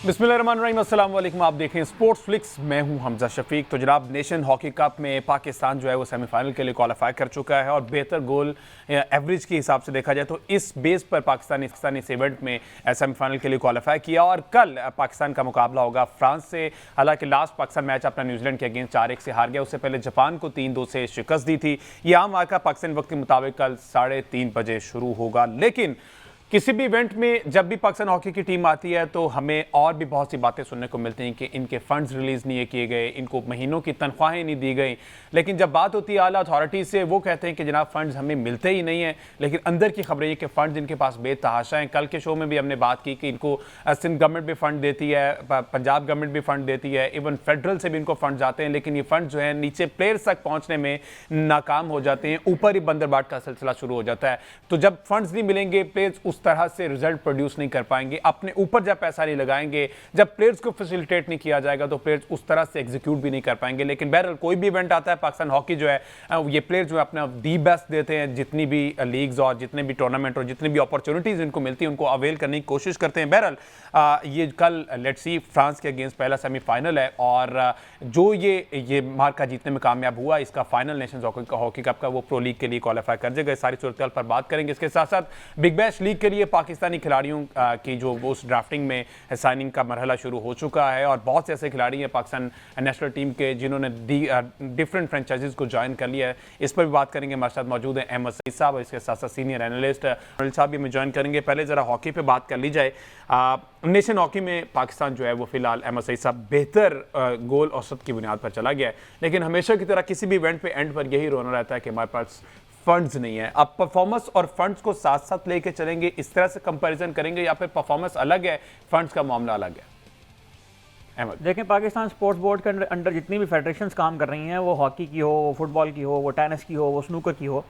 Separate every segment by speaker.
Speaker 1: बिस्मिल्लाहिर्रहमानिर्रहीम, अस्सलाम वालेकुम। आप देखें स्पोर्ट्स फ्लिक्स, मैं हूं हमजा शफीक। तो जनाब, नेशन हॉकी कप में पाकिस्तान जो है वो सेमीफाइनल के लिए क्वालिफाई कर चुका है और बेहतर गोल एवरेज के हिसाब से देखा जाए तो इस बेस पर पाकिस्तान इस इवेंट में सेमीफाइनल के लिए क्वालिफाई किया। और कल पाकिस्तान का मुकाबला होगा फ्रांस से। हालांकि लास्ट पाकिस्तान मैच अपना न्यूजीलैंड के अगेंस्ट 4-1 से हार गया। उससे पहले जापान को 3-2 से शिकस्त दी थी। ये आम वाक़ा पाकिस्तान वक्त के मुताबिक कल 3:30 बजे शुरू होगा। लेकिन किसी भी इवेंट में जब भी पाकिस्तान हॉकी की टीम आती है तो हमें और भी बहुत सी बातें सुनने को मिलती हैं कि इनके फंड्स रिलीज़ नहीं किए गए, इनको महीनों की तनख्वाहें नहीं दी गई। लेकिन जब बात होती है आला अथॉरिटी से, वो कहते हैं कि जनाब फंड्स हमें मिलते ही नहीं हैं। लेकिन अंदर की खबरें ये कि फ़ंड्स इनके पास बेतहाशा हैं। कल के शो में भी हमने बात की कि इनको सिंध गवर्नमेंट भी फ़ंड देती है, पंजाब गवर्नमेंट भी फ़ंड देती है, इवन फेडरल से भी इनको फ़ंड जाते हैं। लेकिन ये फ़ंड जो है नीचे प्लेयर्स तक पहुँचने में नाकाम हो जाते हैं, ऊपर ही बंदरबाट का सिलसिला शुरू हो जाता है। तो जब फंड्स नहीं मिलेंगे, प्लेयर्स उस तरह से रिजल्ट प्रोड्यूस नहीं कर पाएंगे, अपने ऊपर जब पैसा नहीं लगाएंगे, जब प्लेयर्स को फैसिलिटेट नहीं किया जाएगा तो प्लेयर्स उस तरह से एग्जीक्यूट भी नहीं कर पाएंगे। लेकिन बहरहाल कोई भी इवेंट आता है, पाकिस्तान हॉकी जो है ये प्लेयर्स जो है अपना दी बेस्ट देते हैं। जितनी भी लीग्स और जितने भी टूर्नामेंट और जितनी भी अपॉर्चुनिटीज इनको मिलती है उनको अवेल करने की कोशिश करते हैं। बहरहाल ये कल लेट्स सी फ्रांस के अगेंस्ट पहला सेमीफाइनल है और जो ये मार्का जीतने में कामयाब हुआ, इसका फाइनल नेशंस हॉकी कप का वो प्रो लीग के लिए क्वालिफाई कर जाएगा। सारी सूरत पर बात करेंगे। इसके साथ साथ बिग बैश लीग के लिए पाकिस्तानी खिलाड़ियों की जो उस ड्राफ्टिंग में साइनिंग का मरहला शुरू हो चुका है और बहुत से ऐसे खिलाड़ी हैं पाकिस्तान नेशनल टीम के जिन्होंने डिफरेंट फ्रेंचाइजीज को ज्वाइन कर लिया है। इस पर भी बात करेंगे। हमारे साथ मौजूद हैं अहमद सईद साहब और इसके साथ साथ सीनियर एनालिस्ट अनिल साहब भी हमें ज्वाइन करेंगे। पहले जरा हॉकी पे बात कर ली जाए। नेशन हॉकी में पाकिस्तान जो है वो फिलहाल अहमद सईद साहब बेहतर गोल औसत की बुनियाद पर चला गया है। लेकिन हमेशा की तरह किसी भी इवेंट पे एंड पर यही रोना रहता है कि हमारे पास फंड्स नहीं है। अब परफॉर्मेंस और फंड्स को साथ साथ लेके चलेंगे, इस तरह से कंपैरिजन करेंगे या फिर परफॉर्मेंस अलग है, फंड्स का मामला अलग है? अहमद
Speaker 2: देखें, पाकिस्तान स्पोर्ट्स बोर्ड के अंडर जितनी भी फेडरेशंस काम कर रही हैं, वो हॉकी की हो, वो फुटबॉल की हो, वो टेनिस की हो, वो स्नूकर की हो,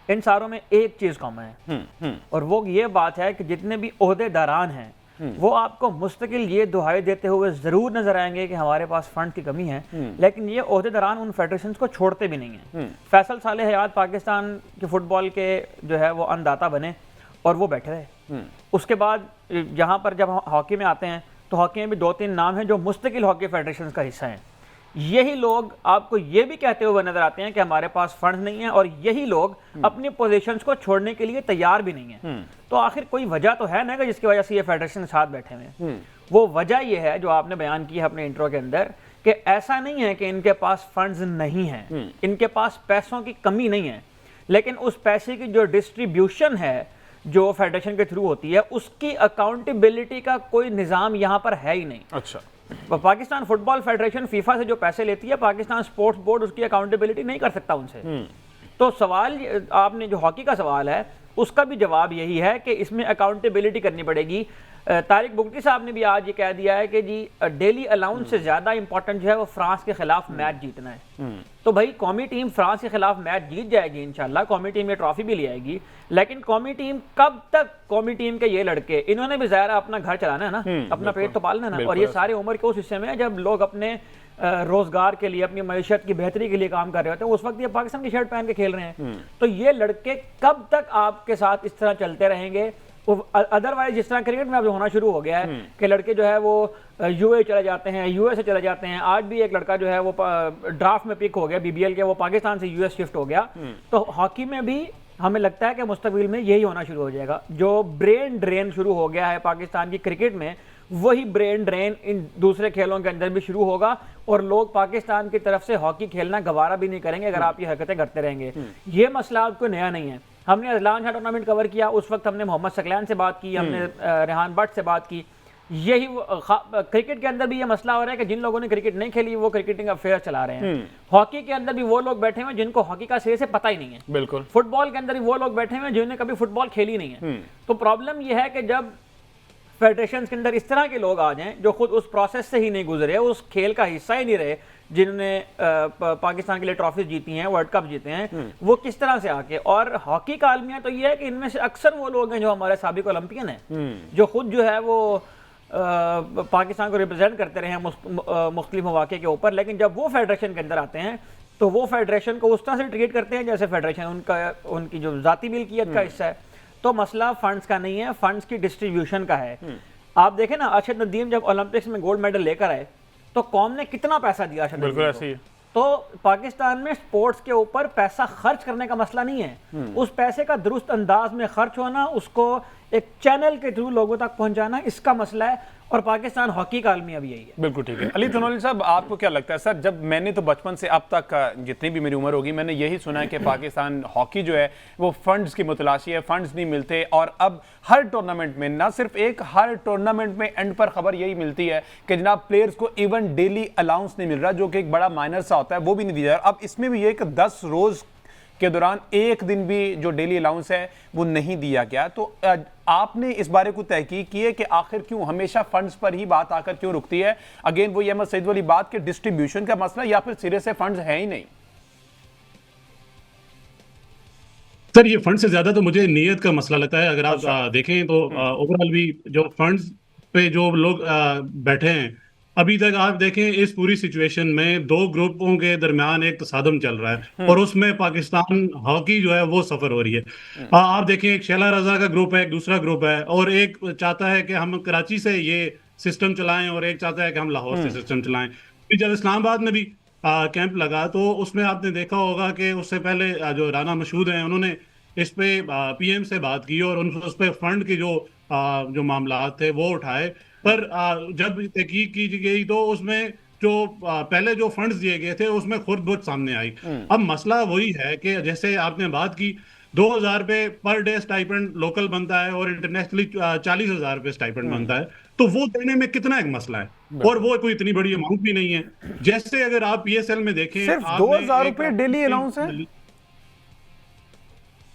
Speaker 2: इन सारों में एक चीज़ कॉमन है और वो ये बात है कि जितने भी ओहदेदारान हैं वो आपको मुस्तकिल ये दुहाई देते हुए ज़रूर नजर आएंगे कि हमारे पास फंड की कमी है, लेकिन ये ओहदेदारान उन फेडरेशंस को छोड़ते भी नहीं हैं। फैसल साले हयात पाकिस्तान के फुटबॉल के जो है वो अन्नदाता बने और वो बैठे रहे। उसके बाद जहाँ पर जब हॉकी में आते हैं तो हॉकी में भी 2-3 नाम हैं जो मुस्तकिल हॉकी फेडरेशंस का हिस्सा हैं। यही लोग आपको ये भी कहते हुए नजर आते हैं कि हमारे पास फंड नहीं है और यही लोग अपनी पोजीशंस को छोड़ने के लिए तैयार भी नहीं है। तो आखिर कोई वजह तो है ना कि जिसकी वजह से ये फेडरेशन साथ बैठे हुए हैं। वो वजह ये है जो आपने बयान की है अपने इंट्रो के अंदर कि ऐसा नहीं है कि इनके पास फंड्स नहीं है, इनके पास पैसों की कमी नहीं है, लेकिन उस पैसे की जो डिस्ट्रीब्यूशन है जो फेडरेशन के थ्रू होती है उसकी अकाउंटेबिलिटी का कोई निज़ाम यहाँ पर है ही नहीं।
Speaker 1: अच्छा,
Speaker 2: पाकिस्तान फुटबॉल फेडरेशन फीफा से जो पैसे लेती है, पाकिस्तान स्पोर्ट्स बोर्ड उसकी अकाउंटेबिलिटी नहीं कर सकता उनसे। तो सवाल आपने जो हॉकी का सवाल है उसका भी जवाब यही है कि इसमें अकाउंटेबिलिटी करनी पड़ेगी। तारिक बुगटी साहब ने भी आज ये कह दिया है कि जी डेली अलाउंस से ज़्यादा इंपॉर्टेंट जो है वो फ्रांस के खिलाफ मैच जीतना है। तो भाई कौमी टीम फ्रांस के खिलाफ मैच जीत जाएगी इंशाल्लाह, कौमी टीम ये ट्रॉफी भी ले आएगी, लेकिन कौमी टीम कब तक, कौमी टीम के ये लड़के इन्होंने भी ज़ाहिर अपना घर चलाना है ना, अपना पेट तो पालना है ना, और ये सारे उम्र के उस हिस्से में जब लोग अपने रोजगार के लिए, अपनी मईशत की बेहतरी के लिए काम कर रहे होते हैं, उस वक्त ये पाकिस्तान की शर्ट पहन के खेल रहे हैं। तो ये लड़के कब तक आपके साथ इस तरह चलते रहेंगे? अदरवाइज जिस तरह क्रिकेट में अब होना शुरू हो गया है कि लड़के जो है वो यूए चले जाते हैं, यूएस से चले जाते हैं। आज भी एक लड़का जो है वो ड्राफ्ट में पिक हो गया बीबीएल के, वो पाकिस्तान से यूएस शिफ्ट हो गया। तो हॉकी में भी हमें लगता है कि मुस्तकबिल में यही होना शुरू हो जाएगा। जो ब्रेन ड्रेन शुरू हो गया है पाकिस्तान की क्रिकेट में, वही ब्रेन ड्रेन इन दूसरे खेलों के अंदर भी शुरू होगा और लोग पाकिस्तान की तरफ से हॉकी खेलना गवारा भी नहीं करेंगे अगर आप ये हरकतें करते रहेंगे। ये मसला आपको नया नहीं है। हमने अजलान शाह टूर्नामेंट कवर किया, उस वक्त हमने मोहम्मद सकलैन से बात की, हमने रेहान भट्ट से बात की। यही क्रिकेट के अंदर भी ये मसला हो रहा है कि जिन लोगों ने क्रिकेट नहीं खेली वो क्रिकेटिंग अफेयर चला रहे हैं। हॉकी के अंदर भी वो लोग बैठे हुए जिनको हॉकी का सिरे से पता ही नहीं है।
Speaker 1: बिल्कुल।
Speaker 2: फुटबॉल के अंदर भी वो लोग बैठे हुए जिन्होंने कभी फुटबॉल खेली नहीं है। तो प्रॉब्लम यह है कि जब फेडरेशन के अंदर इस तरह के लोग आ जाएं जो खुद उस प्रोसेस से ही नहीं गुजरे, उस खेल का हिस्सा ही नहीं रहे, जिन्होंने पाकिस्तान के लिए ट्रॉफीज जीती हैं, वर्ल्ड कप जीते हैं, वो किस तरह से आके। और हॉकी का आलमिया तो ये है कि इनमें से अक्सर वो लोग हैं जो हमारे साबिक ओलंपियन हैं, जो खुद जो है वो पाकिस्तान को रिप्रेजेंट करते रहे हैं मुख्तलिफ मौके के ऊपर, लेकिन जब वो फेडरेशन के अंदर आते हैं तो वो फेडरेशन को उस तरह से ट्रीट करते हैं जैसे फेडरेशन उनकी जो जाती मिल्कियत का हिस्सा है। तो मसला फंड्स का नहीं है, फंड्स की डिस्ट्रीब्यूशन का है। आप देखें ना, अरशद नदीम जब ओलंपिक्स में गोल्ड मेडल लेकर आए तो कौम ने कितना पैसा दिया अरशद
Speaker 1: बिल्कुल
Speaker 2: नदीम को।
Speaker 1: ऐसे ही।
Speaker 2: तो पाकिस्तान में स्पोर्ट्स के ऊपर पैसा खर्च करने का मसला नहीं है, उस पैसे का दुरुस्त अंदाज में खर्च होना, उसको एक चैनल के थ्रू लोगों तक पहुंचाना, इसका मसला है। और पाकिस्तान हॉकी का आलमी अभी यही है।
Speaker 1: बिल्कुल ठीक है। अली थनोली साहब, आपको क्या लगता है? सर, जब मैंने तो बचपन से अब तक जितनी भी मेरी उम्र होगी, मैंने यही सुना है कि पाकिस्तान हॉकी जो है वो फंड्स की मुतलाशी है, फंड्स नहीं मिलते। और अब हर टूर्नामेंट में, ना सिर्फ एक, हर टूर्नामेंट में एंड पर खबर यही मिलती है कि जनाब प्लेयर्स को इवन डेली अलाउंस नहीं मिल रहा, जो कि एक बड़ा माइनर सा होता है, वो भी नहीं दिया जा रहा। अब इसमें भी ये कि 10 रोज के दौरान एक दिन भी जो डेली अलाउंस है वो नहीं दिया गया। तो आपने इस बारे को तहकीक की है कि आखिर क्यों हमेशा फंड्स पर ही बात आकर क्यों रुकती है? अगेन वो अहमद सईद वाली बात कि डिस्ट्रीब्यूशन का मसला, या फिर सिरे से फंड्स है ही नहीं?
Speaker 3: सर, ये फंड से ज्यादा तो मुझे नीयत का मसला लगता है। अगर आप देखें तो ओवरऑल भी जो फंड्स पे जो लोग बैठे हैं, अभी तक आप देखें इस पूरी सिचुएशन में 2 ग्रुपों के दरमियान एक तसादम चल रहा है और उसमें पाकिस्तान हॉकी जो है वो सफर हो रही है। आप देखें, एक शैला रजा का ग्रुप है, एक दूसरा ग्रुप है, और एक चाहता है कि हम कराची से ये सिस्टम चलाएं और एक चाहता है कि हम लाहौर से सिस्टम चलाएं। फिर जब इस्लामाबाद में भी कैंप लगा तो उसमें आपने देखा होगा कि उससे पहले जो राना मशहूद हैं उन्होंने इस पे पीएम से बात की और उस पे फंड के जो मामला थे वो उठाए। पर जब तहकीक की गई तो उसमें जो पहले जो फंड्स दिए गए थे उसमें खुर्द-बुर्द सामने आई। अब मसला वही है कि जैसे आपने बात की, 2000 रुपए पर डे स्टाइपेंड लोकल बनता है और इंटरनेशनली 40,000 रुपए स्टाइपेंड बनता है, तो वो देने में कितना एक मसला है, और वो कोई इतनी बड़ी अमाउंट भी नहीं है। जैसे अगर आप पीएसएल में देखें,
Speaker 1: सिर्फ 2000 रुपए डेली अलाउंस है।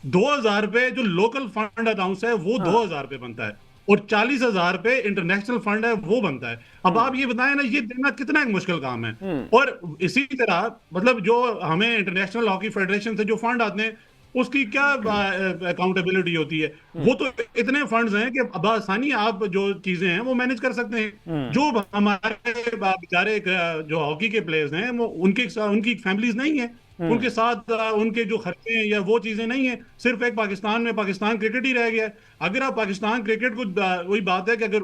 Speaker 3: 2000 रुपए जो लोकल फंड अलाउंस है वो 2000 रुपए बनता है, और 40,000 रुपए इंटरनेशनल फंड है वो बनता है। अब आप ये बताएं ना, ये देना कितना एक मुश्किल काम है। और इसी तरह मतलब जो हमें इंटरनेशनल हॉकी फेडरेशन से जो फंड आते हैं उसकी क्या अकाउंटेबिलिटी होती है? वो तो इतने फंड्स हैं कि अब आसानी आप जो चीजें हैं वो मैनेज कर सकते हैं। जो हमारे बेचारे जो हॉकी के प्लेयर्स हैं वो उनकी फैमिलीज नहीं है, उनके साथ उनके जो खर्चे हैं या वो चीजें नहीं है। सिर्फ एक पाकिस्तान में पाकिस्तान क्रिकेट ही रह गया है। अगर आप पाकिस्तान क्रिकेट को, वही बात है कि अगर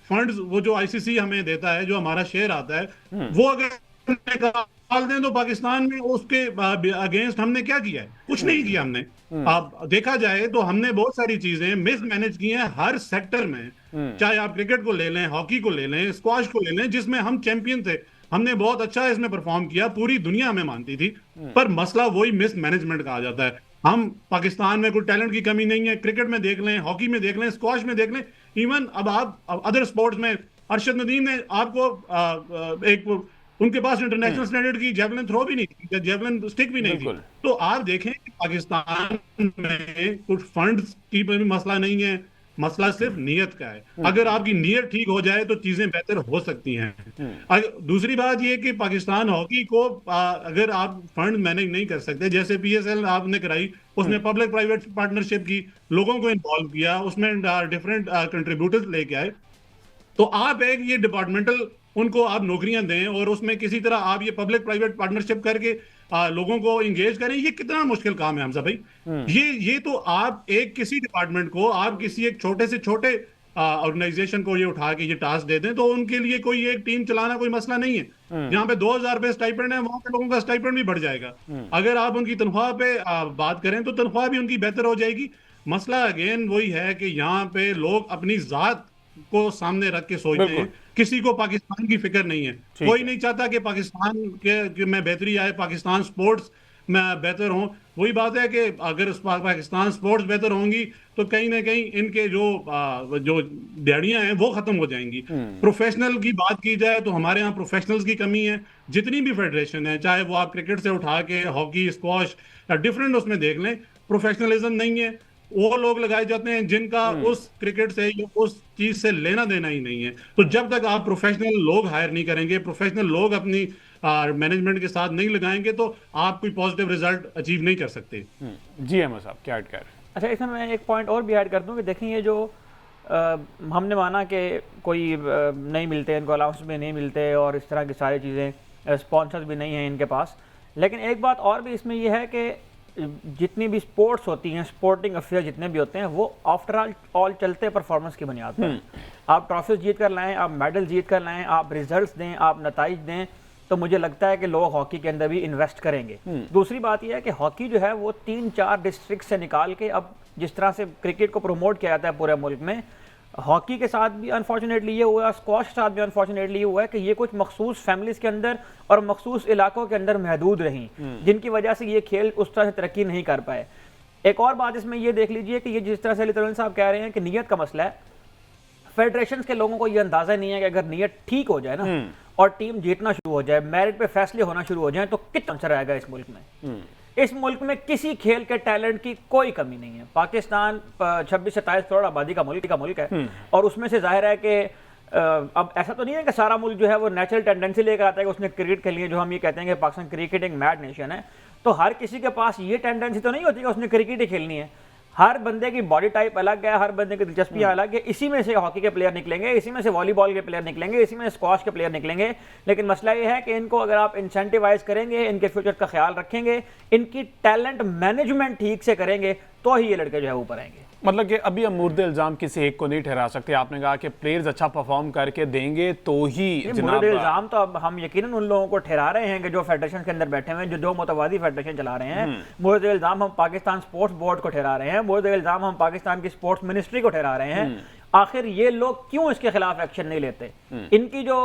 Speaker 3: फंड्स वो जो आईसीसी हमें देता है, जो हमारा शेयर आता है, वो अगर निकाल दें तो पाकिस्तान में उसके अगेंस्ट हमने क्या किया है? कुछ नहीं किया हमने। आप देखा जाए तो हमने बहुत सारी चीजें मिस मैनेज की हैं हर सेक्टर में, चाहे आप क्रिकेट को ले लें, हॉकी को ले लें, स्क्वाश को ले लें, जिसमें हम चैंपियन थे, हमने बहुत अच्छा इसमें परफॉर्म किया, पूरी दुनिया हमें मानती थी। पर मसला वही मिस मैनेजमेंट का आ जाता है। हम पाकिस्तान में कोई टैलेंट की कमी नहीं है, क्रिकेट में देख लें, हॉकी में देख लें, स्क्वाश में देख लें, इवन अब आप अदर स्पोर्ट्स में, अरशद नदीम ने आपको एक उनके पास इंटरनेशनल स्टैंडर्ड की जेवलिन थ्रो भी नहीं थी, जेवलिन स्टिक भी नहीं थी। तो आप देखें कि पाकिस्तान में कुछ फंड्स की भी मसला नहीं है, मसला सिर्फ नीयत का है। अगर आपकी नीयत ठीक हो जाए तो चीजें बेहतर हो सकती हैं। दूसरी बात यह कि पाकिस्तान हॉकी को अगर आप फंड मैनेज नहीं कर सकते, जैसे पीएसएल आपने कराई, उसमें पब्लिक प्राइवेट पार्टनरशिप की, लोगों को इन्वॉल्व किया, उसमें डिफरेंट कंट्रीब्यूटर्स लेके आए, तो आप एक ये डिपार्टमेंटल उनको आप नौकरियां दें और उसमें किसी तरह आप ये पब्लिक प्राइवेट पार्टनरशिप करके लोगों को इंगेज करें, ये कितना मुश्किल काम है हमजा भाई। ये तो आप एक किसी डिपार्टमेंट को, आप किसी एक छोटे से छोटे ऑर्गेनाइजेशन को ये उठा के ये टास्क दे दें तो उनके लिए कोई एक टीम चलाना कोई मसला नहीं है। जहां पे 2000 रुपए स्टाइपेंड है, वहां पे लोगों का स्टाइपेंड भी बढ़ जाएगा। अगर आप उनकी तनख्वाह पे बात करें तो तनख्वाह भी उनकी बेहतर हो जाएगी। मसला अगेन वही है कि यहाँ पे लोग अपनी जात को सामने रख के सोचते हैं, किसी को पाकिस्तान की फिक्र नहीं है। कोई नहीं चाहता कि पाकिस्तान के में बेहतरी आए, पाकिस्तान स्पोर्ट्स में बेहतर हो। वही बात है कि अगर पाकिस्तान स्पोर्ट्स बेहतर होंगी तो कहीं ना कहीं इनके जो दिहाड़ियां हैं वो खत्म हो जाएंगी। प्रोफेशनल की बात की जाए तो हमारे यहाँ प्रोफेशनल्स की कमी है। जितनी भी फेडरेशन है, चाहे वो आप क्रिकेट से उठा के हॉकी, स्क्वॉश या डिफरेंट उसमें देख लें, प्रोफेशनलिज्म नहीं है। वो लोग लगाए जाते हैं जिनका उस क्रिकेट से या उस चीज से लेना देना ही नहीं है। तो जब तक आप प्रोफेशनल लोग हायर नहीं करेंगे, प्रोफेशनल लोग अपनी मैनेजमेंट के साथ नहीं लगाएंगे, तो आप कोई पॉजिटिव रिजल्ट अचीव नहीं कर सकते।
Speaker 1: जी अहमद साहब, क्या ऐड कर रहे हैं?
Speaker 2: अच्छा, इसमें मैं एक पॉइंट और भी ऐड कर दूं कि देखें, ये जो हमने माना कि कोई नहीं मिलते, इनको अलाउंस भी नहीं मिलते और इस तरह की सारी चीज़ें, स्पॉन्सर्स भी नहीं हैं इनके पास, लेकिन एक बात और भी इसमें यह है कि जितनी भी स्पोर्ट्स होती हैं, स्पोर्टिंग अफेयर जितने भी होते हैं, वो आफ्टर ऑल चलते हैं परफॉर्मेंस की बुनियाद पर। आप ट्रॉफीज जीत कर लाएं, आप मेडल जीत कर लाएं, आप रिजल्ट्स दें, आप नताइज दें, तो मुझे लगता है कि लोग हॉकी के अंदर भी इन्वेस्ट करेंगे। दूसरी बात यह है कि हॉकी जो है वो 3-4 डिस्ट्रिक्ट से निकाल के, अब जिस तरह से क्रिकेट को प्रमोट किया जाता है पूरे मुल्क में, हॉकी के साथ भी अनफॉर्चुनेटली ये हुआ, स्क्वॉश के साथ भी अनफॉर्चुनेटली ये हुआ है कि ये कुछ मखसूस फैमिलीज के अंदर और मखसूस इलाकों के अंदर महदूद रहीं, जिनकी वजह से ये खेल उस तरह से तरक्की नहीं कर पाए। एक और बात इसमें ये देख लीजिए कि ये जिस तरह से अली तलवंडी साहब कह रहे हैं कि नीयत का मसला है, फेडरेशन के लोगों को ये अंदाजा नहीं है कि अगर नीयत ठीक हो जाए ना और टीम जीतना शुरू हो जाए, मेरिट पे फैसले होना शुरू हो जाए, तो कितना आंसर आएगा इस मुल्क में। इस मुल्क में किसी खेल के टैलेंट की कोई कमी नहीं है। पाकिस्तान 26-27 करोड़ आबादी का मुल्क है और उसमें से जाहिर है कि अब ऐसा तो नहीं है कि सारा मुल्क जो है वो नेचुरल टेंडेंसी लेकर आता है कि उसने क्रिकेट खेलनी है, जो हम ये कहते हैं कि पाकिस्तान क्रिकेट एक मैड नेशन है, तो हर किसी के पास ये टेंडेंसी तो नहीं होती कि उसने क्रिकेट ही खेलनी है। हर बंदे की बॉडी टाइप अलग है, हर बंदे की दिलचस्पियां अलग है। इसी में से हॉकी के प्लेयर निकलेंगे, इसी में से वॉलीबॉल के प्लेयर निकलेंगे, इसी में स्क्वॉश के प्लेयर निकलेंगे। लेकिन मसला ये है कि इनको अगर आप इंसेंटिवाइज करेंगे, इनके फ्यूचर का ख्याल रखेंगे, इनकी टैलेंट मैनेजमेंट ठीक से करेंगे, तो ही ये लड़के जो है ऊपर आएंगे।
Speaker 1: मतलब कि अभी हम मुर्दे इल्जाम किसी एक को नहीं ठहरा सकते। आपने कहा कि प्लेयर्स अच्छा परफॉर्म करके देंगे तो ही
Speaker 2: मुर्दे इल्जाम तो अब हम यकीनन उन लोगों को ठहरा रहे हैं कि जो फेडरेशन के अंदर बैठे हुए हैं, जो मुतवादी फेडरेशन चला रहे हैं। मुर्दे इल्जाम हम पाकिस्तान स्पोर्ट्स बोर्ड को ठहरा रहे हैं, मुर्दे इल्जाम हम पाकिस्तान की स्पोर्ट्स मिनिस्ट्री को ठहरा रहे हैं। आखिर ये लोग क्यों इसके खिलाफ एक्शन नहीं लेते? इनकी जो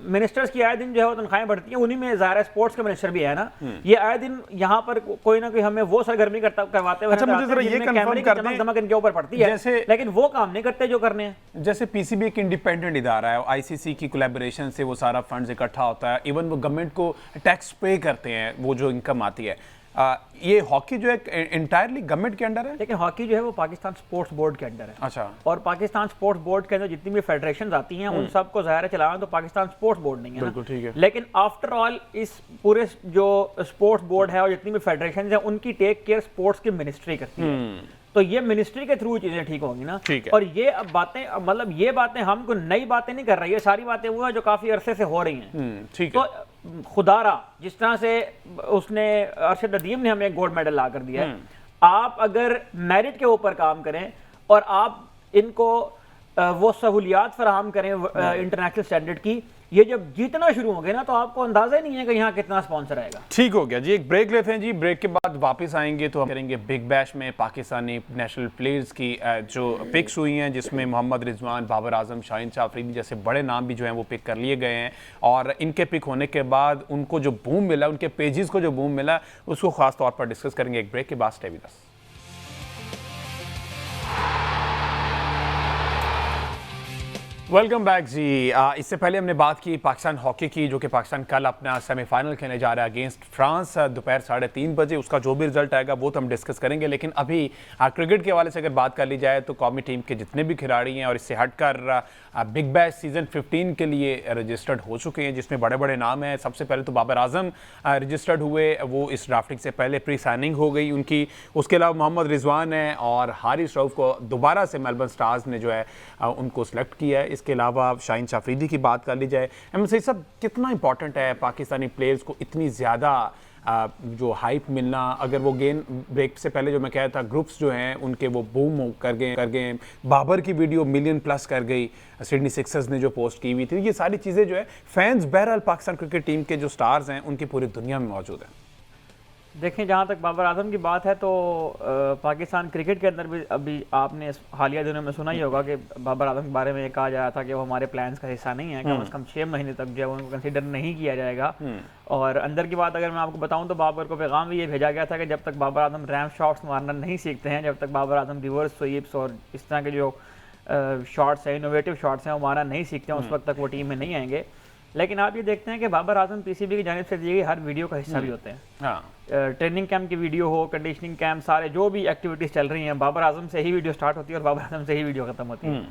Speaker 2: मिनिस्टर्स की आए दिन जो है वो तनख्वाहें बढ़ती हैं, उन्हीं में ज़ाहिर स्पोर्ट्स के मिनिस्टर भी है ना। ये आए दिन यहाँ पर कोई ना कोई हमें वो सरगर्मी करवाते हुए,
Speaker 1: अच्छा मुझे जरा ये कंफर्म कर दें,
Speaker 2: चमक इनके ऊपर पड़ती है, लेकिन वो काम नहीं करते जो करने हैं।
Speaker 1: जैसे पीसीबी एक इंडिपेंडेंट इदारा है, आईसीसी की कोलैबोरेशन से वो सारा फंड्स इकट्ठा होता है, इवन वो गवर्नमेंट को टैक्स पे करते हैं, वो जो इनकम आती है। ये हॉकी जो है इंटायरली गवर्नमेंट के अंडर है,
Speaker 2: लेकिन हॉकी जो है वो पाकिस्तान स्पोर्ट्स बोर्ड के अंडर है।
Speaker 1: अच्छा।
Speaker 2: और पाकिस्तान स्पोर्ट्स बोर्ड के अंदर जितनी भी फेडरेशन आती हैं उन सबको ज़ाहिर है चलाना तो पाकिस्तान स्पोर्ट्स बोर्ड नहीं है।
Speaker 1: बिल्कुल ठीक है।
Speaker 2: लेकिन आफ्टर ऑल इस पूरे जो स्पोर्ट्स बोर्ड है और जितनी भी फेडरेशन है उनकी टेक केयर स्पोर्ट्स की मिनिस्ट्री करती है, तो ये मिनिस्ट्री के थ्रू चीजें ठीक होंगी ना। और ये अब बातें, मतलब ये बातें हम कोई नई बातें नहीं कर रही है, सारी बातें वो है जो काफी अरसे से हो रही हैं।
Speaker 1: ठीक है।
Speaker 2: तो खुदारा जिस तरह से उसने अरशद नदीम ने हमें गोल्ड मेडल ला कर दिया है, आप अगर मेरिट के ऊपर काम करें और आप इनको वो सहूलियात फराहम करें इंटरनेशनल स्टैंडर्ड की, ये जब जीतना शुरू होंगे ना तो आपको अंदाजा ही नहीं है कि यहाँ कितना स्पॉन्सर आएगा।
Speaker 1: ठीक हो गया जी, एक ब्रेक लेते हैं जी। ब्रेक के बाद वापस आएंगे तो हम करेंगे बिग बैश में पाकिस्तानी नेशनल प्लेयर्स की जो पिक्स हुई हैं, जिसमें मोहम्मद रिजवान, बाबर आजम, शाहीन शाह अफरीदी जैसे बड़े नाम भी जो हैं वो पिक कर लिए गए हैं। और इनके पिक होने के बाद उनको जो बूम मिला, उनके पेजेस को जो बूम मिला, उसको खास तौर पर डिस्कस करेंगे एक ब्रेक के बाद। Stay with us. Welcome back जी। इससे पहले हमने बात की पाकिस्तान हॉकी की, जो कि पाकिस्तान कल अपना सेमीफाइनल खेलने जा रहा है अगेंस्ट फ्रांस दोपहर 3:30 बजे। उसका जो भी रिजल्ट आएगा वो तो हम डिस्कस करेंगे, लेकिन अभी क्रिकेट के हवाले से अगर बात कर ली जाए तो कौमी टीम के जितने भी खिलाड़ी हैं और इससे हटकर बिग बैश सीजन 15 के लिए रजिस्टर्ड हो चुके हैं, जिसमें बड़े बड़े नाम हैं। सबसे पहले तो बाबर आजम रजिस्टर्ड हुए, वो इस ड्राफ्टिंग से पहले प्री साइनिंग हो गई उनकी। उसके अलावा मोहम्मद रिजवान है और हारिस रऊफ को दोबारा से मेलबर्न स्टार्स ने जो है उनको सिलेक्ट किया है। इसके अलावा शाहीन शाह अफरीदी की बात कर ली जाए, सही सब कितना इंपॉर्टेंट है पाकिस्तानी प्लेयर्स को इतनी ज़्यादा जो हाइप मिलना। अगर वो गेम ब्रेक से पहले जो मैं कह रहा था, ग्रुप्स जो हैं उनके वो बूम कर गए, बाबर की वीडियो मिलियन प्लस कर गई, सिडनी सिक्सर्स ने जो पोस्ट की हुई थी, ये सारी चीज़ें जो है फैंस बहरहाल पाकिस्तान क्रिकेट टीम के जो स्टार्स हैं उनकी पूरी दुनिया में मौजूद हैं।
Speaker 2: देखें, जहाँ तक बाबर आजम की बात है तो पाकिस्तान क्रिकेट के अंदर भी अभी आपने हालिया दिनों में सुना ही होगा कि बाबर आजम के बारे में कहा जा रहा था कि वो हमारे प्लान्स का हिस्सा नहीं है, कम से कम 6 महीने तक जो है उनको कंसीडर नहीं किया जाएगा। और अंदर की बात अगर मैं आपको बताऊं तो बाबर को पैगाम भी ये भेजा गया था कि जब तक बाबर आजम रैम शॉट्स मारना नहीं सीखते हैं, जब तक बाबर आजम रिवर्स स्वीप्स और इस तरह के जो शॉट्स हैं, इनोवेटिव शॉट्स हैं, वो मारना नहीं सीखते हैं, उस वक्त तक वो टीम में नहीं आएंगे। लेकिन आप ये देखते हैं कि बाबर आजम पीसीबी की जानिब से दी गई हर वीडियो का हिस्सा भी होते हैं। ट्रेनिंग कैंप की वीडियो हो, कंडीशनिंग कैंप, सारे जो भी एक्टिविटीज़ चल रही हैं, बाबर आजम से ही वीडियो स्टार्ट होती है और बाबर आजम से ही वीडियो खत्म होती है।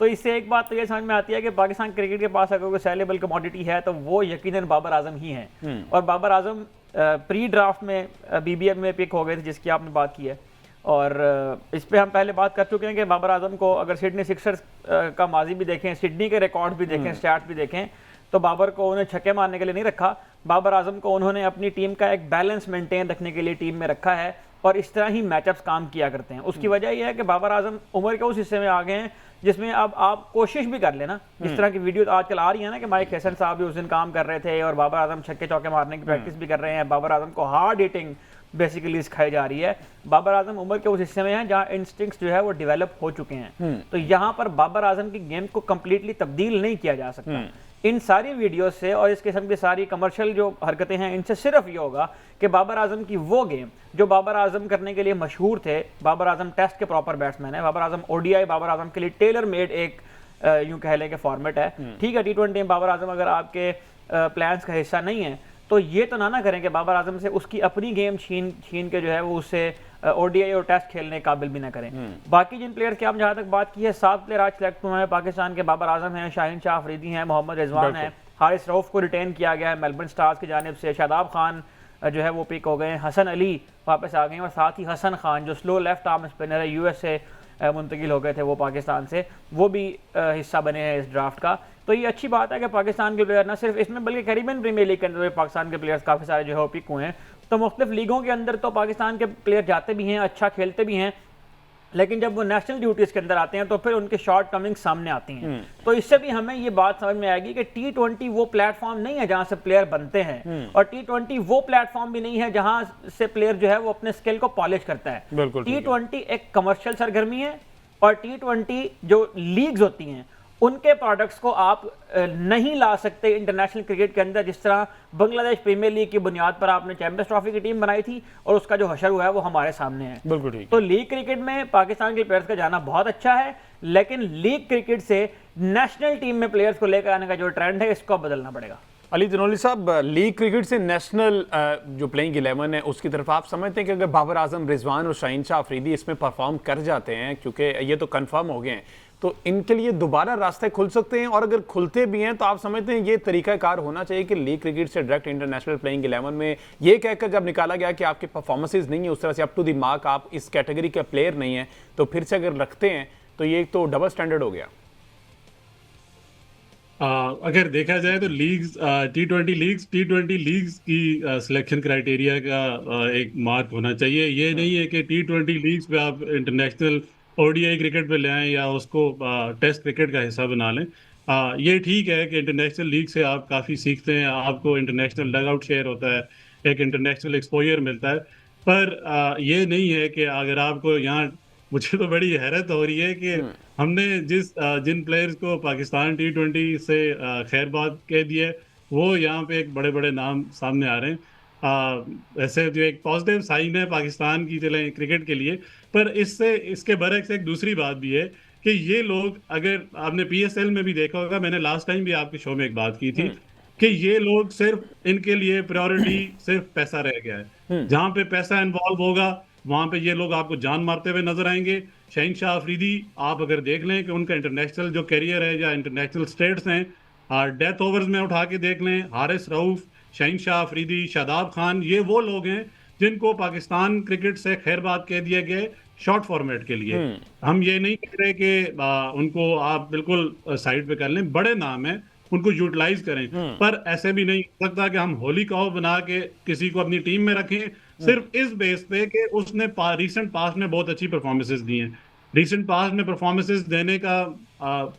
Speaker 2: तो इससे एक बात तो ये समझ में आती है कि पाकिस्तान क्रिकेट के पास अगर कोई सेलेबल कमोडिटी है तो वो यकीनन बाबर आजम ही हैं। और बाबर आजम प्री ड्राफ्ट में BBL में पिक हो गए थे, जिसकी आपने बात की है। और इस पे हम पहले बात कर चुके हैं कि बाबर आजम को अगर सिडनी सिक्सर्स का माजी भी देखें, सिडनी के रिकॉर्ड भी देखें, स्टैट्स भी देखें, तो बाबर को उन्हें छक्के मारने के लिए नहीं रखा, बाबर आजम को उन्होंने अपनी टीम का एक बैलेंस मेंटेन रखने के लिए टीम में रखा है और इस तरह ही मैचअप्स काम किया करते हैं। उसकी वजह यह है कि बाबर आजम उम्र के उस हिस्से में आ गए हैं जिसमें अब आप कोशिश भी कर लेना, इस तरह की वीडियो आजकल आ रही है ना कि माइक हैसन साहब भी उस दिन काम कर रहे थे और बाबर आजम छक्के चौके मारने की प्रैक्टिस भी कर रहे हैं, बाबर आजम को हार्ड हिटिंग बेसिकली सिखाई जा रही है। बाबर आजम उम्र के उस हिस्से में हैं जहां इंस्टिंक्ट्स जो है वो डेवलप हो चुके हैं, तो यहां पर बाबर आजम की गेम को कंप्लीटली तब्दील नहीं किया जा सकता। इन सारी वीडियो से और इस किस्म की सारी कमर्शियल जो हरकतें हैं इनसे सिर्फ ये होगा कि बाबर आजम की वो गेम जो बाबर आजम करने के लिए मशहूर थे, बाबर आजम टेस्ट के प्रॉपर बैट्समैन है, बाबर आजम ओडीआई बाबर आजम के लिए टेलर मेड एक यूं कह लें कि फॉर्मेट है। ठीक है, T20 में बाबर आजम अगर आपके प्लान्स का हिस्सा नहीं है तो ये तो ना करें कि बाबर आजम से उसकी अपनी गेम छीन के जो है वो उससे ओडीआई और टेस्ट खेलने काबिल भी ना करें। बाकी जिन प्लेयर्स की हम जहाँ तक बात की है, 7 प्लेयर आज सिलेक्ट हुए हैं पाकिस्तान के। बाबर आजम हैं, शाहीन शाह अफरीदी हैं, मोहम्मद रिजवान है, हारिस रऊफ को रिटेन किया गया है मेलबर्न स्टार्स की जानिब से, शादाब खान जो है वो पिक हो गए हैं, हसन अली वापस आ गए हैं और साथ ही हसन खान जो स्लो लेफ्ट आर्म स्पिनर है यूएस से मुंतकिल हो गए थे वो पाकिस्तान से, वो भी हिस्सा बने हैं इस ड्राफ्ट का। तो ये अच्छी बात है कि पाकिस्तान के प्लेयर ना सिर्फ इसमें बल्कि कैरिबियन प्रीमियर लीग के अंदर पाकिस्तान के प्लेयर्स काफ़ी सारे जो है पिक हुए हैं। तो मुख्तलिफ लीगों के अंदर तो पाकिस्तान के प्लेयर जाते भी हैं, अच्छा खेलते भी हैं, लेकिन जब वो नेशनल ड्यूटीज़ के अंदर आते हैं तो फिर उनके शॉर्ट कमिंग सामने आती हैं। तो इससे भी हमें ये बात समझ में आएगी कि T20 वो प्लेटफॉर्म नहीं है जहां से प्लेयर बनते हैं और T20 वो प्लेटफॉर्म भी नहीं है जहां से प्लेयर जो है वो अपने स्किल को पॉलिश करता है। T20 एक कमर्शियल सरगर्मी है और T20 जो लीग्स होती हैं उनके प्रोडक्ट्स को आप नहीं ला सकते इंटरनेशनल क्रिकेट के अंदर, जिस तरह बांग्लादेश प्रीमियर लीग की बुनियाद पर आपने चैंपियंस ट्रॉफी की टीम बनाई थी और उसका जो हशर हुआ है वो हमारे सामने है।
Speaker 1: बिल्कुल ठीक।
Speaker 2: तो लीग क्रिकेट में पाकिस्तान के प्लेयर्स का जाना बहुत अच्छा है, लेकिन लीग क्रिकेट से नेशनल टीम में प्लेयर्स को लेकर आने का जो ट्रेंड है इसको बदलना पड़ेगा।
Speaker 1: अली जनौली साहब, लीग क्रिकेट से नेशनल जो प्लेइंग 11 है उसकी तरफ आप समझते हैं कि अगर बाबर आजम, रिजवान और शाहीन शाह अफरीदी इसमें परफॉर्म कर जाते हैं, क्योंकि ये तो कंफर्म हो गए हैं, तो इनके लिए दोबारा रास्ते खुल सकते हैं? और अगर खुलते भी हैं तो आप समझते हैं ये तरीकाकार होना चाहिए कि लीग क्रिकेट से डायरेक्ट इंटरनेशनल प्लेइंग 11 में ये कहकर जब निकाला गया कि आपके परफॉर्मेंसेज नहीं है उस तरह से अप टू द मार्क, आप इस कैटेगरी के प्लेयर नहीं है, तो फिर से अगर रखते हैं तो ये तो डबल स्टैंडर्ड हो गया।
Speaker 3: अगर देखा जाए तो लीग्स टी20 लीग्स की सिलेक्शन क्राइटेरिया का एक मार्क होना चाहिए। ये नहीं है कि T20 लीग्स पे आप इंटरनेशनल ओडीआई क्रिकेट पे ले आएं या उसको टेस्ट क्रिकेट का हिस्सा बना लें। ये ठीक है कि इंटरनेशनल लीग से आप काफ़ी सीखते हैं, आपको इंटरनेशनल डग आउट शेयर होता है, एक इंटरनेशनल एक्सपोजर मिलता है, पर ये नहीं है कि अगर आपको यहाँ, मुझे तो बड़ी हैरत हो रही है कि हमने जिन प्लेयर्स को पाकिस्तान T20 से खैरबाद कह दिया वो यहाँ पे एक बड़े बड़े नाम सामने आ रहे हैं। ऐसे जो एक पॉजिटिव साइन है पाकिस्तान की चले क्रिकेट के लिए, पर इसके बरक्स एक दूसरी बात भी है कि ये लोग, अगर आपने PSL में भी देखा होगा, मैंने लास्ट टाइम भी आपके शो में एक बात की थी कि ये लोग सिर्फ, इनके लिए प्रायोरिटी सिर्फ पैसा रह गया है। जहां पे पैसा इन्वॉल्व होगा वहां पे ये लोग आपको जान मारते हुए नजर आएंगे। शाहीन शाह अफरीदी आप अगर देख लें कि उनका इंटरनेशनल जो करियर है या इंटरनेशनल स्टेट्स हैं, डेथ ओवर्स में उठा के देख लें, हारिस रऊफ, शाहीन शाह अफरीदी, शादाब खान, ये वो लोग हैं जिनको पाकिस्तान क्रिकेट से खैरबाद कह दिया गया शॉर्ट फॉर्मेट के लिए। हम ये नहीं कह रहे कि उनको आप बिल्कुल साइड पे कर लें, बड़े नाम है, उनको यूटिलाइज करें, पर ऐसे भी नहीं हो सकता कि हम होली कॉव बना के किसी को अपनी टीम में रखें सिर्फ इस बेस पे कि उसने रिसेंट पास्ट में बहुत अच्छी परफॉर्मेंसेस दी हैं। रिसेंट पास्ट में परफॉर्मेंसेस देने का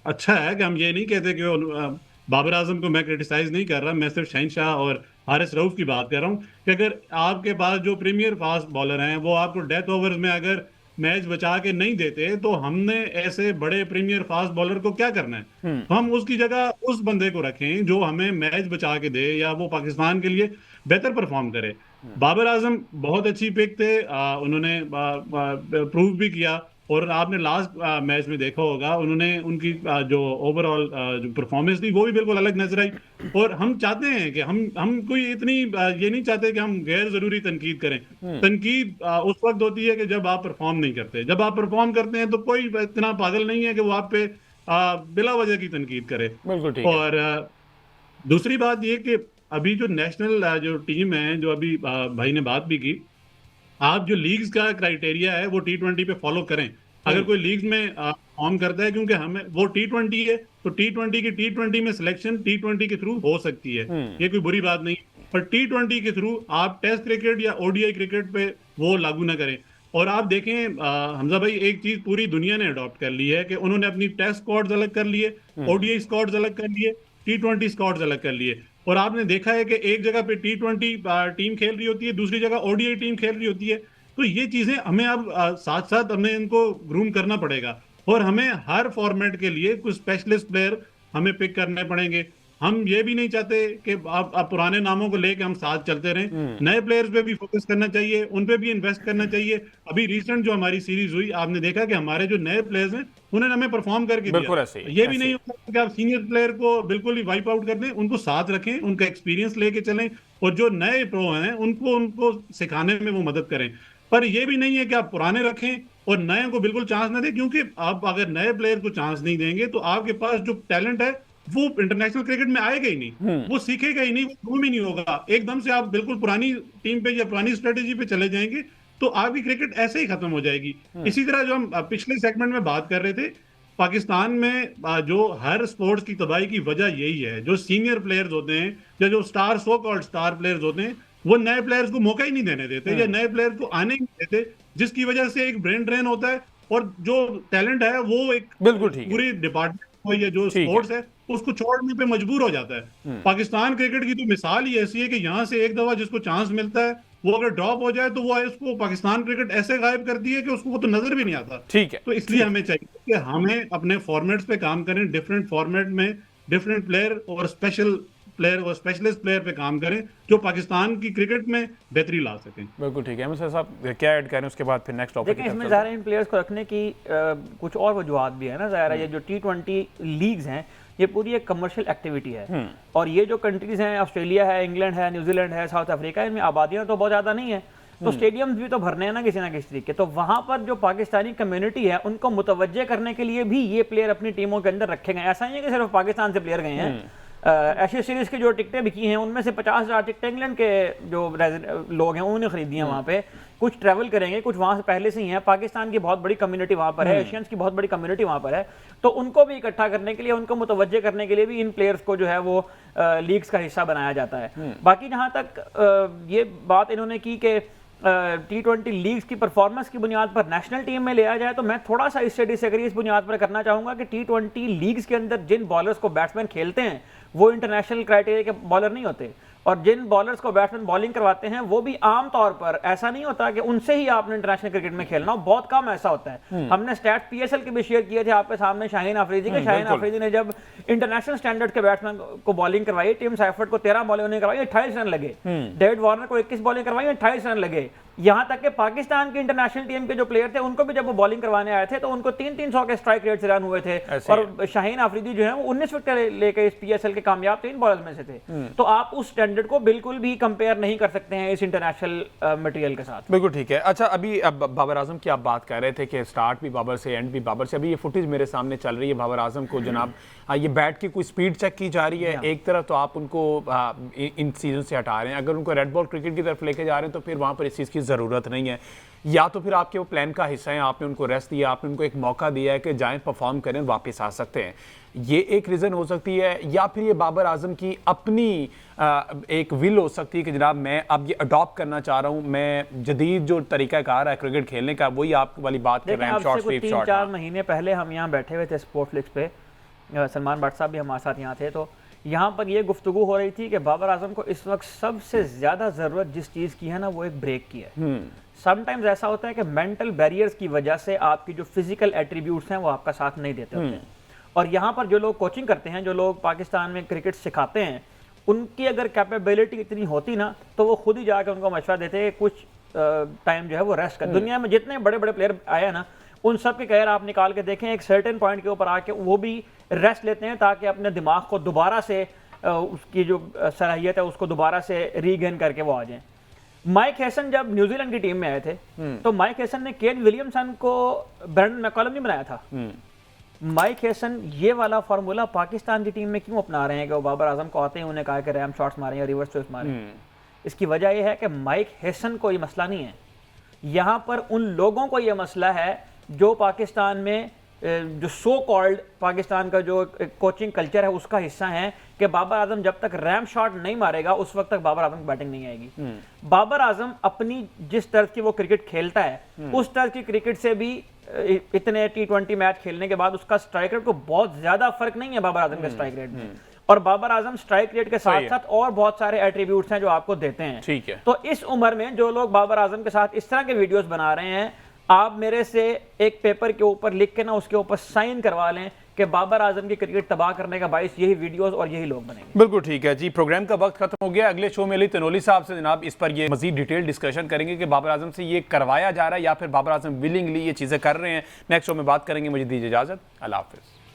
Speaker 3: अच्छा है कि हम ये नहीं कहते कि बाबर आजम को मैं क्रिटिसाइज नहीं कर रहा, मैं सिर्फ शाहीन शाह और हारिस रऊफ की बात कर रहा हूँ कि अगर आपके पास जो प्रीमियर फास्ट बॉलर हैं वो आपको डेथ ओवर्स में अगर मैच बचा के नहीं देते तो हमने ऐसे बड़े प्रीमियर फास्ट बॉलर को क्या करना है? तो हम उसकी जगह उस बंदे को रखें जो हमें मैच बचा के दे या वो पाकिस्तान के लिए बेहतर परफॉर्म करे। बाबर आजम बहुत अच्छी पिक थे, उन्होंने प्रूव भी किया, और आपने लास्ट मैच में देखा होगा उन्होंने उनकी जो ओवरऑल जो परफॉर्मेंस थी वो भी बिल्कुल अलग नजर आई। और हम चाहते हैं कि हम कोई इतनी ये नहीं चाहते कि हम गैर जरूरी तनकीद करें। तनकीद उस वक्त होती है कि जब आप परफॉर्म नहीं करते, जब आप परफॉर्म करते हैं तो कोई इतना पागल नहीं है कि वो आप पे बिला वजह की तनकीद करे। और दूसरी बात ये कि अभी जो नेशनल जो टीम है, जो अभी भाई ने बात भी की, आप जो लीग्स का क्राइटेरिया है वो T20 पे फॉलो करें। अगर कोई लीग्स में फॉर्म करता है, क्योंकि हमें वो T20 है तो T20 में सिलेक्शन T20 के थ्रू हो सकती है, ये कोई बुरी बात नहीं। पर T20 के थ्रू आप टेस्ट क्रिकेट या ओडीआई क्रिकेट पे वो लागू ना करें। और आप देखें हमजा भाई, एक चीज पूरी दुनिया ने अडॉप्ट कर ली है कि उन्होंने अपनी टेस्ट स्क्वाड्स अलग कर लिए, ओडीआई स्क्वाड्स अलग कर लिए, T20 स्क्वाड्स अलग कर लिए। और आपने देखा है कि एक जगह पे T20 टीम खेल रही होती है, दूसरी जगह ओडीआई टीम खेल रही होती है। तो ये चीजें हमें अब साथ साथ हमें इनको ग्रूम करना पड़ेगा, और हमें हर फॉर्मेट के लिए कुछ स्पेशलिस्ट प्लेयर हमें पिक करने पड़ेंगे। हम ये भी नहीं चाहते कि आप पुराने नामों को लेके हम साथ चलते रहें। नए प्लेयर्स पे भी फोकस करना चाहिए, उन पे भी इन्वेस्ट करना चाहिए। अभी रिसेंट जो हमारी सीरीज हुई, आपने देखा कि हमारे जो नए प्लेयर्स हैं उन्होंने हमें परफॉर्म करके
Speaker 1: बिल्कुल
Speaker 3: दिया।
Speaker 1: ऐसे ही,
Speaker 3: ये भी
Speaker 1: ऐसे
Speaker 3: नहीं होता कि आप सीनियर प्लेयर को बिल्कुल ही वाइप आउट कर दें, उनको साथ रखें, उनका एक्सपीरियंस लेके चलें, और जो नए प्रो हैं उनको सिखाने में वो मदद करें। पर ये भी नहीं है कि आप पुराने रखें और नए को बिल्कुल चांस ना दें, क्योंकि आप अगर नए प्लेयर को चांस नहीं देंगे तो आपके पास जो टैलेंट है वो इंटरनेशनल क्रिकेट में आएगा ही नहीं, वो सीखेगा ही नहीं, वो ग्रूम ही नहीं होगा। एकदम से आप बिल्कुल पुरानी टीम पे या पुरानी स्ट्रेटेजी पे चले जाएंगे तो आपकी क्रिकेट ऐसे ही खत्म हो जाएगी। इसी तरह जो हम पिछले सेगमेंट में बात कर रहे थे, पाकिस्तान में जो हर स्पोर्ट्स की तबाही की वजह यही है, जो सीनियर प्लेयर्स होते हैं या जो सो कॉल्ड स्टार प्लेयर्स होते हैं, वो नए प्लेयर्स को मौका ही नहीं देने देते या नए प्लेयर्स को आने ही नहीं देते, जिसकी वजह से एक ब्रेन ड्रेन होता है और जो टैलेंट है वो एक
Speaker 1: बिल्कुल ठीक है,
Speaker 3: पूरी डिपार्टमेंट को या जो
Speaker 1: ठीक
Speaker 3: स्पोर्ट्स है उसको छोड़ने पे मजबूर हो जाता है। पाकिस्तान क्रिकेट की तो मिसाल ही ऐसी है कि यहाँ से एक दफा जिसको चांस मिलता है वो अगर ड्रॉप हो जाए तो वो उसको पाकिस्तान क्रिकेट ऐसे गायब करती है कि उसको वो तो नजर भी नहीं आता।
Speaker 1: ठीक है।
Speaker 3: तो इसलिए हमें चाहिए कि हमें अपने फॉर्मेट्स पे काम करें, डिफरेंट फॉर्मेट में डिफरेंट प्लेयर और स्पेशल प्लेयर और स्पेशलिस्ट प्लेयर पे काम करें जो पाकिस्तान की क्रिकेट में बेहतरी ला सकें।
Speaker 1: बिल्कुल ठीक है। अहमद साहब क्या ऐड करें, उसके बाद फिर नेक्स्ट टॉपिक
Speaker 2: देखिए, इसमें ज़ाहिर है इन प्लेयर्स को रखने की कुछ और वजूहत भी है ना। ज़ाहिर है ये जो T20 लीग्स हैं ये पूरी एक कमर्शियल एक्टिविटी है, और ये जो कंट्रीज़ हैं, ऑस्ट्रेलिया है, इंग्लैंड है, न्यूजीलैंड है, साउथ अफ्रीका, इनमें आबादियाँ तो बहुत ज़्यादा नहीं है, तो स्टेडियम्स भी तो भरने हैं ना किसी तरीके। तो वहाँ पर जो पाकिस्तानी कम्युनिटी है उनको मुतवज्जे करने के लिए भी ये प्लेयर अपनी टीमों के अंदर रखे गए। ऐसा नहीं है कि सिर्फ पाकिस्तान से प्लेयर गए हैं। एशिया सीरीज की जो टिकटें बिकी हैं उनमें से 50,000 टिकटें इंग्लैंड के जो लोग हैं उन्होंने खरीदी हैं वहाँ पे। कुछ ट्रैवल करेंगे, कुछ वहाँ से पहले से ही हैं। पाकिस्तान की बहुत बड़ी कम्युनिटी वहाँ पर है, एशियंस की बहुत बड़ी कम्युनिटी वहाँ पर है, तो उनको भी इकट्ठा करने के लिए, उनको मुतवज्जे करने के लिए भी इन प्लेयर्स को जो है वो लीग्स का हिस्सा बनाया जाता है। बाकी जहाँ तक ये बात इन्होंने की कि T20 लीग्स की परफॉर्मेंस की बुनियाद पर नेशनल टीम में लिया जाए, तो मैं थोड़ा सा इससे डिसएग्री इस बुनियाद पर करना चाहूँगा कि T20 लीग्स के अंदर जिन बॉलर्स को बैट्समैन खेलते हैं वो इंटरनेशनल क्राइटेरिया के बॉलर नहीं होते, और जिन बॉलर्स को बैट्समैन बॉलिंग करवाते हैं वो भी आम तौर पर ऐसा नहीं होता कि उनसे ही आपने इंटरनेशनल क्रिकेट में खेलना हो, बहुत कम ऐसा होता है। हमने स्टैट PSL के भी शेयर किए थे आपके सामने शाहीन अफरीदी के। शाहीन अफरीदी ने जब इंटरनेशनल स्टैंडर्ड के बैट्समैन को बॉलिंग करवाई, टीम सैफर्ड को 13 बॉलिंग उन्होंने करवाई, 28 रन लगे। डेविड वार्नर को 21 बॉलिंग करवाई, 28 रन लगे। यहाँ तक कि पाकिस्तान की इंटरनेशनल टीम के जो प्लेयर थे उनको भी जब वो बॉलिंग करवाने आए थे तो उनको 300 के स्ट्राइक रेट से रन हुए थे, और शाहीन अफरीदी जो है वो 19 विकेट लेकर इस PSL के कामयाब 3 बॉलर्स में से थे। तो आप उस स्टैंडर्ड को बिल्कुल भी कंपेयर नहीं कर सकते हैं इस इंटरनेशनल मटेरियल के साथ।
Speaker 1: बिल्कुल ठीक है। अच्छा, अभी अब बाबर आजम की आप बात कर रहे थे कि स्टार्ट भी बाबर से, एंड भी बाबर से। अभी ये फुटेज मेरे सामने चल रही है, बाबर आजम को जनाब ये बैट की कोई स्पीड चेक की जा रही है। एक तरफ तो आप उनको इन सीजन से हटा रहे हैं, अगर उनको रेड बॉल क्रिकेट की तरफ लेके जा रहे हैं तो फिर वहाँ पर इस चीज़ की ज़रूरत नहीं है, या तो फिर आपके वो प्लान का हिस्सा है, आपने उनको रेस्ट दिया, आपने उनको एक मौका दिया है कि जाएं, परफॉर्म करें, वापस आ सकते हैं। ये एक रीज़न हो सकती है, या फिर ये बाबर आजम की अपनी एक विल हो सकती है कि जनाब मैं अब ये अडॉप्ट करना चाह रहा हूँ, मैं जदीद जो तरीकाकार है क्रिकेट खेलने का, वही आप वाली बात कर रहे हैं। शॉर्ट स्वीप शॉट
Speaker 2: 3-4 महीने पहले हम यहाँ बैठे हुए थे स्पोर्ट्स फ्लिक्स पे, सलमान भट्ट साहब भी हमारे साथ यहाँ थे, तो यहाँ पर ये गुफ्तगू हो रही थी कि बाबर आजम को इस वक्त सबसे ज़्यादा ज़रूरत जिस चीज़ की है ना वो एक ब्रेक की है। समटाइम्स ऐसा होता है कि मेंटल बैरियर्स की वजह से आपकी जो फिजिकल एट्रीब्यूट्स हैं वो आपका साथ नहीं देते होते हैं, और यहाँ पर जो लोग कोचिंग करते हैं, जो लोग पाकिस्तान में क्रिकेट सिखाते हैं, उनकी अगर कैपेबिलिटी इतनी होती ना तो वो खुद ही जाकर उनको मशवरा देते कुछ टाइम जो है वो रेस्ट कर। दुनिया में जितने बड़े बड़े प्लेयर आए ना उन सब के कैरियर आप निकाल के देखें, एक सर्टेन पॉइंट के ऊपर आके वो भी रेस्ट लेते हैं ताकि अपने दिमाग को दोबारा से उसकी जो सलाहियत है उसको दोबारा से रीगेन करके वो आ जाएं। माइक हेसन जब न्यूजीलैंड की टीम में आए थे तो माइक हेसन ने केन विलियमसन को ब्रेंडन मैककलम नहीं बनाया था। माइक हेसन ये वाला फार्मूला पाकिस्तान की टीम में क्यों अपना रहे हैं कि वो बाबर आजम को आते हैं उन्हें कहा कि रैम शॉट्स मारें या रिवर्स स्विच मारें? इसकी वजह यह है कि माइक हेसन को ये मसला नहीं है, यहाँ पर उन लोगों को ये मसला है जो पाकिस्तान में जो सो कॉल्ड पाकिस्तान का जो कोचिंग कल्चर है उसका हिस्सा हैं कि बाबर आजम जब तक रैम शॉट नहीं मारेगा उस वक्त तक बाबर आजम की बैटिंग नहीं आएगी। बाबर आजम अपनी जिस तर्ज की वो क्रिकेट खेलता है उस तर्ज की क्रिकेट से भी इतने T20 मैच खेलने के बाद उसका स्ट्राइक रेट को बहुत ज्यादा फर्क नहीं है बाबर आजम के स्ट्राइक रेट में। और बाबर आजम स्ट्राइक रेट के साथ साथ और बहुत सारे एट्रीब्यूट्स हैं जो आपको देते हैं।
Speaker 1: ठीक है।
Speaker 2: तो इस उम्र में जो लोग बाबर आजम के साथ इस तरह के वीडियोस बना रहे हैं, आप मेरे से एक पेपर के ऊपर लिख के ना उसके ऊपर साइन करवा लें कि बाबर आजम की क्रिकेट तबाह करने का बाइस यही वीडियोस और यही लोग बनेंगे।
Speaker 1: बिल्कुल ठीक है जी, प्रोग्राम का वक्त खत्म हो गया। अगले शो में अली तनोली साहब से जनाब इस पर ये मजीद डिटेल डिस्कशन करेंगे कि बाबर आजम से ये करवाया जा रहा है या फिर बाबर आजम विलिंगली ये चीज़ें कर रहे हैं। नेक्स्ट शो में बात करेंगे। मुझे दीजिए इजाज़त। अल्लाह हाफिज़।